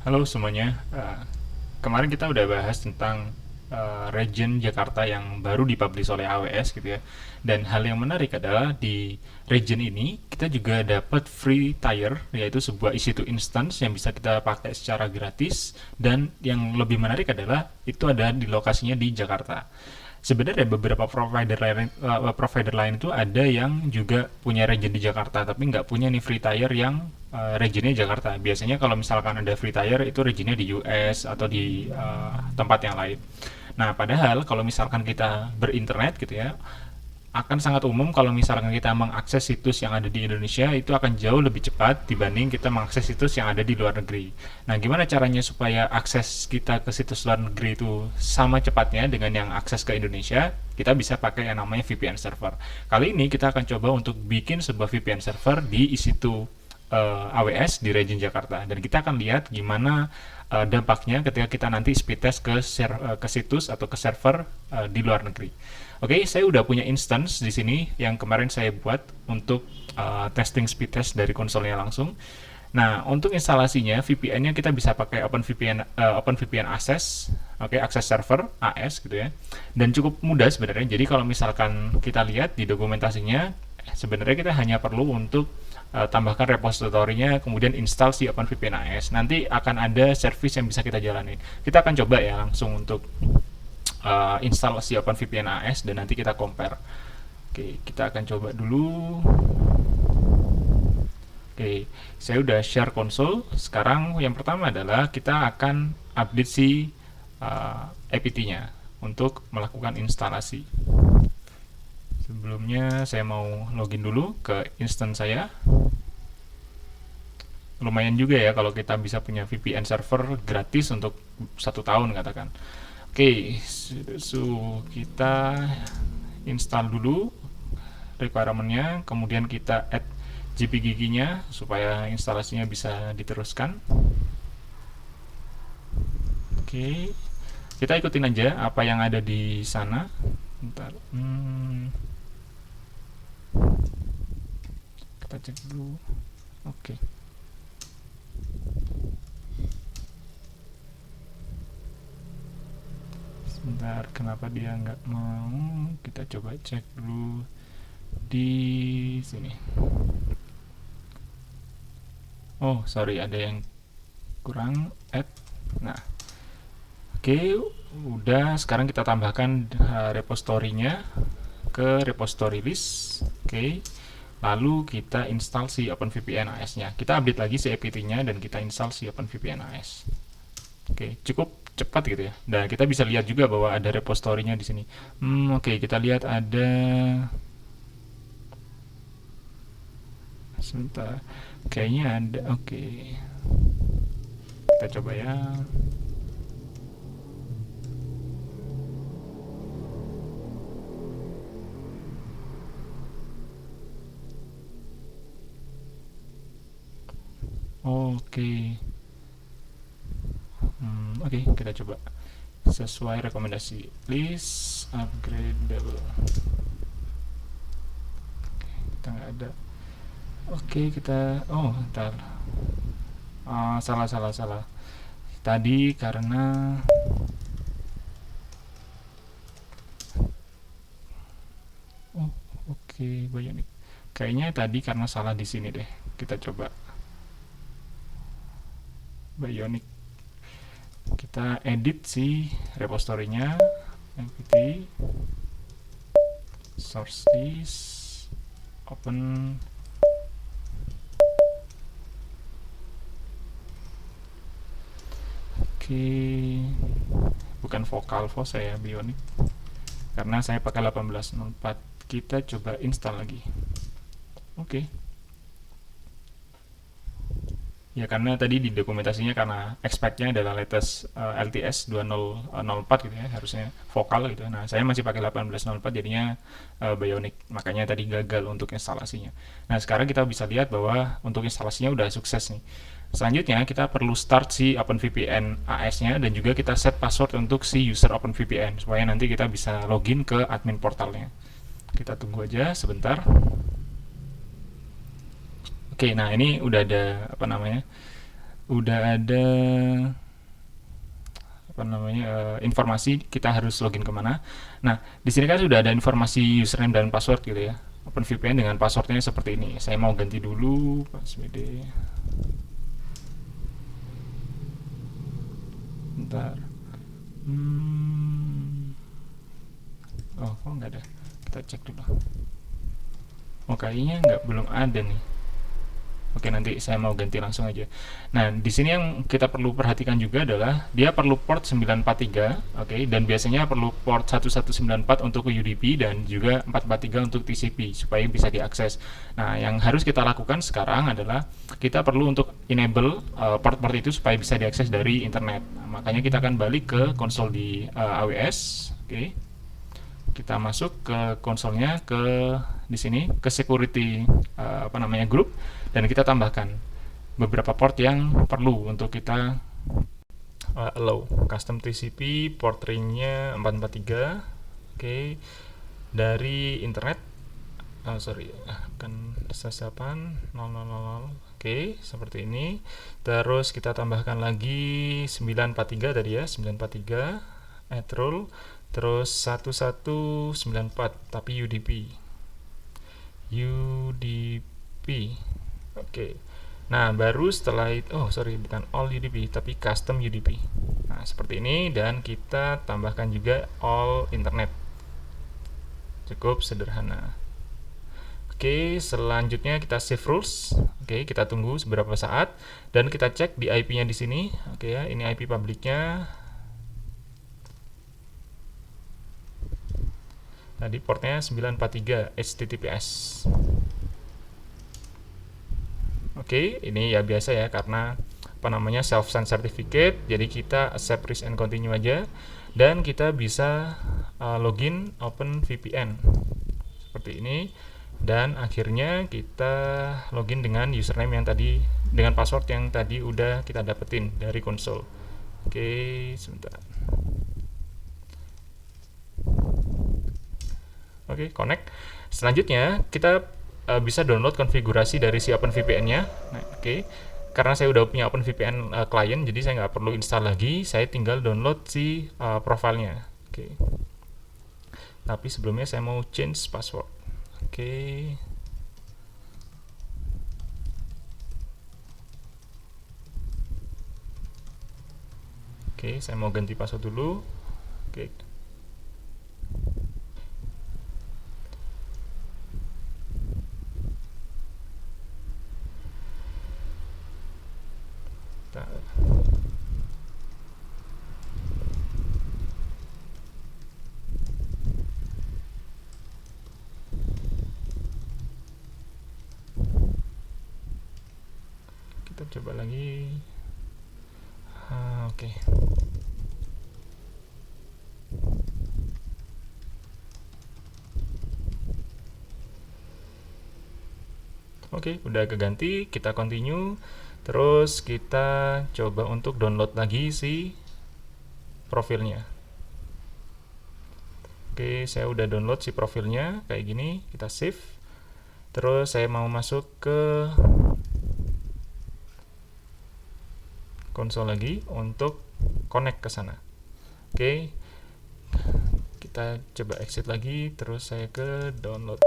Halo semuanya. Kemarin kita udah bahas tentang region Jakarta yang baru dipublish oleh AWS gitu ya. Dan hal yang menarik adalah di region ini kita juga dapat free tier, yaitu sebuah EC2 instance yang bisa kita pakai secara gratis. Dan yang lebih menarik adalah itu ada di lokasinya di Jakarta. Sebenarnya beberapa provider lain itu ada yang juga punya region di Jakarta tapi nggak punya nih free tier yang regionnya Jakarta. Biasanya kalau misalkan ada free tier itu regionnya di US atau di tempat yang lain. Nah, padahal kalau misalkan kita berinternet gitu ya, akan sangat umum kalau misalkan kita mengakses situs yang ada di Indonesia itu akan jauh lebih cepat dibanding kita mengakses situs yang ada di luar negeri. Nah, gimana caranya supaya akses kita ke situs luar negeri itu sama cepatnya dengan yang akses ke Indonesia? Kita bisa pakai yang namanya VPN server. Kali ini kita akan coba untuk bikin sebuah VPN server di EC2 AWS di region Jakarta, dan kita akan lihat gimana dampaknya ketika kita nanti speed test ke situs atau ke server di luar negeri. Oke, saya udah punya instance di sini yang kemarin saya buat untuk testing speed test dari konsolnya langsung. Nah, untuk instalasinya VPN-nya kita bisa pakai OpenVPN Access, oke, Access Server AS gitu ya. Dan cukup mudah sebenarnya. Jadi kalau misalkan kita lihat di dokumentasinya, sebenarnya kita hanya perlu untuk tambahkan repositorinya, kemudian install si OpenVPN AS. Nanti akan ada service yang bisa kita jalanin. Kita akan coba ya langsung untuk install si OpenVPN AS dan nanti kita compare. Oke, kita akan coba dulu. Oke, saya udah share konsol. Sekarang yang pertama adalah kita akan update si apt-nya untuk melakukan instalasi. Sebelumnya saya mau login dulu ke instance saya. Lumayan juga ya kalau kita bisa punya VPN server gratis untuk 1 tahun katakan. Oke, so kita install dulu requirement-nya, kemudian kita add JPGG-nya supaya instalasinya bisa diteruskan. Oke, kita ikutin aja apa yang ada di sana. Bentar. Kita cek dulu. Oke. Sebentar, kenapa dia nggak mau? Kita coba cek dulu di sini. Oh, sorry, ada yang kurang add. Nah, oke, udah. Sekarang kita tambahkan repository-nya ke repository list. Oke, lalu kita install si OpenVPN AS-nya. Kita update lagi si apt-nya dan kita install si OpenVPN AS. Oke, cukup cepat gitu ya. Dan kita bisa lihat juga bahwa ada repository-nya di sini. Oke, kita lihat ada. Sebentar, kayaknya ada. Oke, kita coba ya. Oke. Oke, kita coba sesuai rekomendasi list upgradable. Kita nggak ada. Oke, kita ntar. Salah tadi karena oke, Bionic kayaknya tadi karena salah di sini deh. Kita coba Bionic, kita edit si repository-nya, apt source list open. Oke, bukan vokal voice saya Bionic karena saya pakai 1804. Kita coba install lagi. Oke. Ya karena tadi di dokumentasinya karena expect-nya adalah latest LTS 2004 gitu ya, harusnya vokal gitu. Nah, saya masih pakai 1804 jadinya Bionic. Makanya tadi gagal untuk instalasinya. Nah, sekarang kita bisa lihat bahwa untuk instalasinya udah sukses nih. Selanjutnya kita perlu start si OpenVPN AS-nya dan juga kita set password untuk si user OpenVPN supaya nanti kita bisa login ke admin portalnya. Kita tunggu aja sebentar. Oke, nah ini udah ada apa namanya udah ada apa namanya informasi kita harus login kemana. Nah, di sini kan sudah ada informasi username dan password gitu ya. OpenVPN dengan passwordnya seperti ini. Saya mau ganti dulu password. Bentar. Oh, kok nggak ada? Kita cek dulu. Oh, kayaknya nggak, belum ada nih. Oke, nanti saya mau ganti langsung aja. Nah, di sini yang kita perlu perhatikan juga adalah dia perlu port 943, oke, dan biasanya perlu port 1194 untuk ke UDP dan juga 443 untuk TCP supaya bisa diakses. Nah, yang harus kita lakukan sekarang adalah kita perlu untuk enable port-port itu supaya bisa diakses dari internet. Nah, makanya kita akan balik ke konsol di AWS, oke. Kita masuk ke konsolnya, ke di sini ke security apa namanya group, dan kita tambahkan beberapa port yang perlu untuk kita allow. Custom TCP port range-nya 443, oke, dari internet. Sorry, kan sesapan 000, oke, seperti ini. Terus kita tambahkan lagi 943 tadi ya, 943 add rule, terus 1194 tapi UDP. Oke. Nah, baru setelah itu, oh sorry, bukan all UDP tapi custom UDP. Nah, seperti ini, dan kita tambahkan juga all internet. Cukup sederhana. Oke, selanjutnya kita save rules. Oke, kita tunggu beberapa saat dan kita cek di IP-nya di sini. Oke ya, ini IP publiknya. Tadi portnya 943 HTTPS. Oke, ini ya biasa ya, karena apa namanya self sign certificate, jadi kita accept risk and continue aja, dan kita bisa login OpenVPN seperti ini, dan akhirnya kita login dengan username yang tadi, dengan password yang tadi udah kita dapetin dari konsol. Oke, sebentar. Oke, connect. Selanjutnya kita bisa download konfigurasi dari si OpenVPN-nya. Nah, oke. Karena saya udah punya OpenVPN client, jadi saya nggak perlu install lagi. Saya tinggal download si profilnya. Oke. Tapi sebelumnya saya mau change password. Oke. Oke, saya mau ganti password dulu. Oke. Kita coba lagi. Oke. Oke, udah keganti, kita continue. Terus kita coba untuk download lagi si profilnya. Oke, saya udah download si profilnya kayak gini, kita save. Terus saya mau masuk ke konsol lagi untuk connect ke sana. Oke, kita coba exit lagi, terus saya ke download.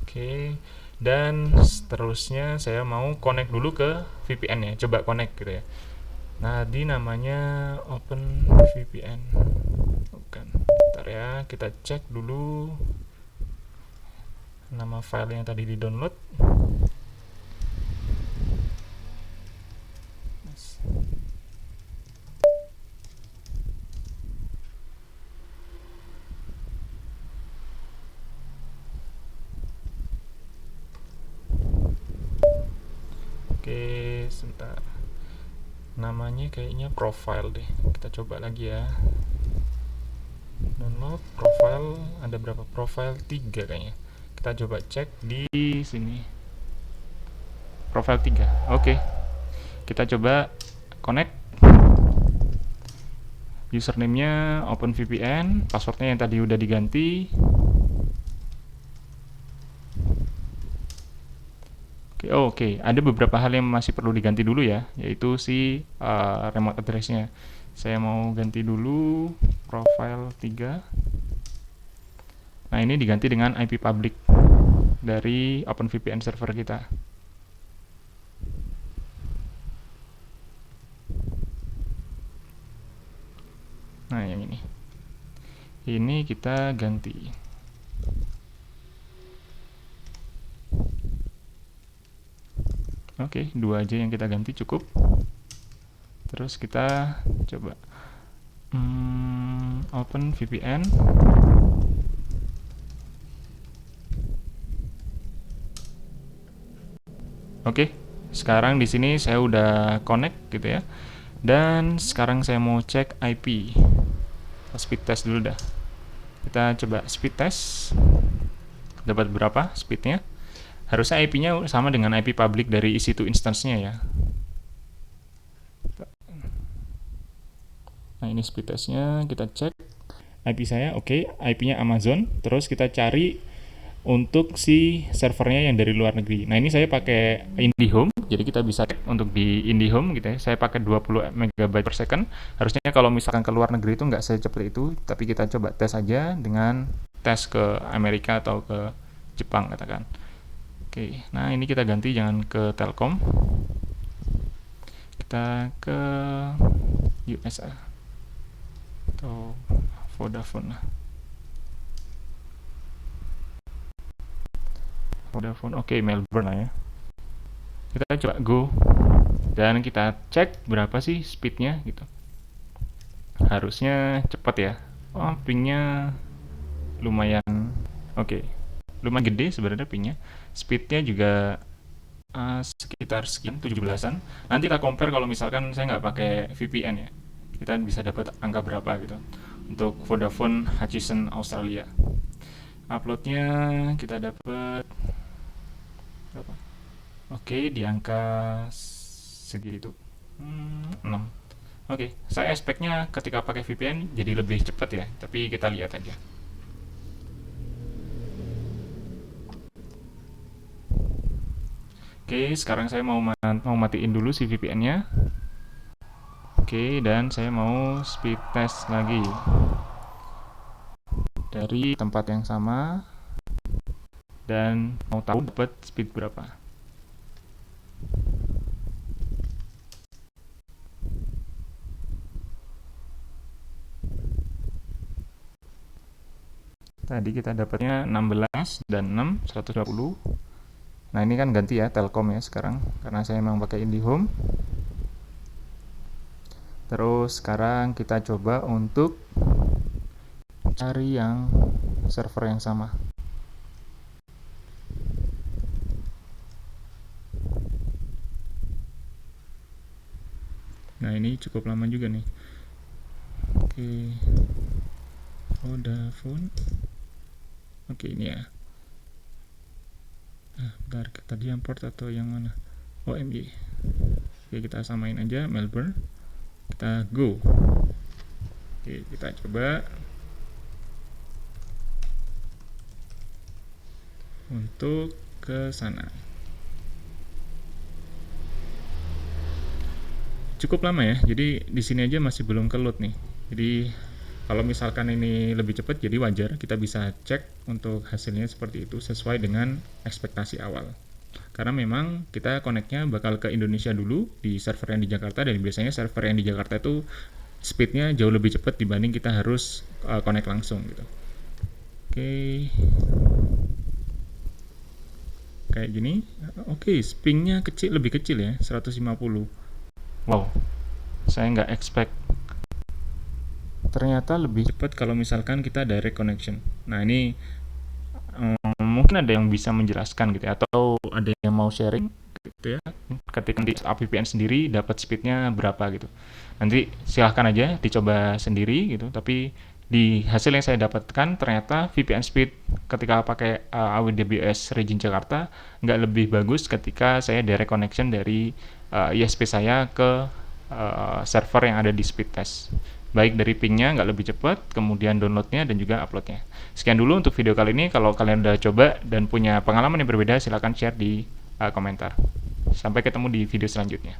Oke, dan seterusnya saya mau connect dulu ke VPN ya, coba connect gitu ya. Nah, di namanya OpenVPN. Bukan. Bentar ya, kita cek dulu nama file yang tadi di-download. Oke, sebentar. Namanya kayaknya profile deh. Kita coba lagi ya. Download profile, ada berapa profile? 3 kayaknya. Kita coba cek di sini. Profile 3. Oke. Kita coba connect. Username-nya OpenVPN, passwordnya yang tadi udah diganti. Oke, ada beberapa hal yang masih perlu diganti dulu ya, yaitu si remote address-nya. Saya mau ganti dulu profile 3. Nah, ini diganti dengan IP public dari OpenVPN server kita. Nah, yang ini. Ini kita ganti. Oke, dua aja yang kita ganti cukup. Terus kita coba open VPN. Oke, sekarang di sini saya udah connect gitu ya. Dan sekarang saya mau cek IP. Speed test dulu dah. Kita coba speed test. Dapat berapa speednya? Harusnya IP-nya sama dengan IP public dari EC2 instance-nya ya. Nah, ini speed test-nya, kita cek. IP saya oke, IP-nya Amazon. Terus kita cari untuk si servernya yang dari luar negeri. Nah, ini saya pakai IndiHome, jadi kita bisa cek untuk di IndiHome gitu ya. Saya pakai 20 MB per second. Harusnya kalau misalkan ke luar negeri itu nggak secepat itu, tapi kita coba tes aja dengan tes ke Amerika atau ke Jepang katakan. Oke, nah ini kita ganti jangan ke Telkom. Kita ke USA atau Vodafone. Vodafone, oke, Melbourne lah ya. Kita coba go dan kita cek berapa sih speednya gitu. Harusnya cepat ya. Oh, pingnya lumayan oke. Lumayan gede sebenarnya pingnya. Speednya juga sekitar sekian 17-an. Nanti kita compare kalau misalkan saya nggak pakai VPN ya. Kita bisa dapat angka berapa gitu. Untuk Vodafone Hutchison Australia. Uploadnya kita dapat berapa? Oke, di angka segitu. 6. Oke, saya expect-nya ketika pakai VPN jadi lebih cepat ya, tapi kita lihat aja. Oke, sekarang saya mau matiin dulu si VPN-nya. Oke, dan saya mau speed test lagi dari tempat yang sama dan mau tahu dapat speed berapa. Tadi kita dapatnya 16 dan 6, 120. Nah, ini kan ganti ya Telkom ya sekarang karena saya memang pakai IndiHome. Terus sekarang kita coba untuk cari yang server yang sama. Nah, ini cukup lama juga nih. Oke. Vodafone. Oke, ini ya. Bentar, tadi yang port atau yang mana? OMG. Oke, kita samain aja Melbourne. Kita go. Oke, kita coba untuk ke sana. Cukup lama ya. Jadi di sini aja masih belum keload nih. Jadi kalau misalkan ini lebih cepat jadi wajar kita bisa cek untuk hasilnya seperti itu sesuai dengan ekspektasi awal. Karena memang kita connect-nya bakal ke Indonesia dulu di server yang di Jakarta dan biasanya server yang di Jakarta itu speed-nya jauh lebih cepat dibanding kita harus connect langsung gitu. Oke. Kayak gini. Oke, ping-nya lebih kecil ya, 150. Wow, saya nggak expect ternyata lebih cepat kalau misalkan kita direct connection. Nah, ini mungkin ada yang bisa menjelaskan gitu ya, atau ada yang mau sharing gitu ya, ketika di VPN sendiri dapat speednya berapa gitu. Nanti silahkan aja dicoba sendiri gitu, tapi di hasil yang saya dapatkan ternyata VPN speed ketika pakai AWS Region Jakarta nggak lebih bagus ketika saya direct connection dari ISP saya ke server yang ada di speed test. baik dari pingnya nggak lebih cepat, kemudian downloadnya dan juga uploadnya. Sekian dulu untuk video kali ini. Kalau kalian udah coba dan punya pengalaman yang berbeda, silahkan share di komentar. Sampai ketemu di video selanjutnya.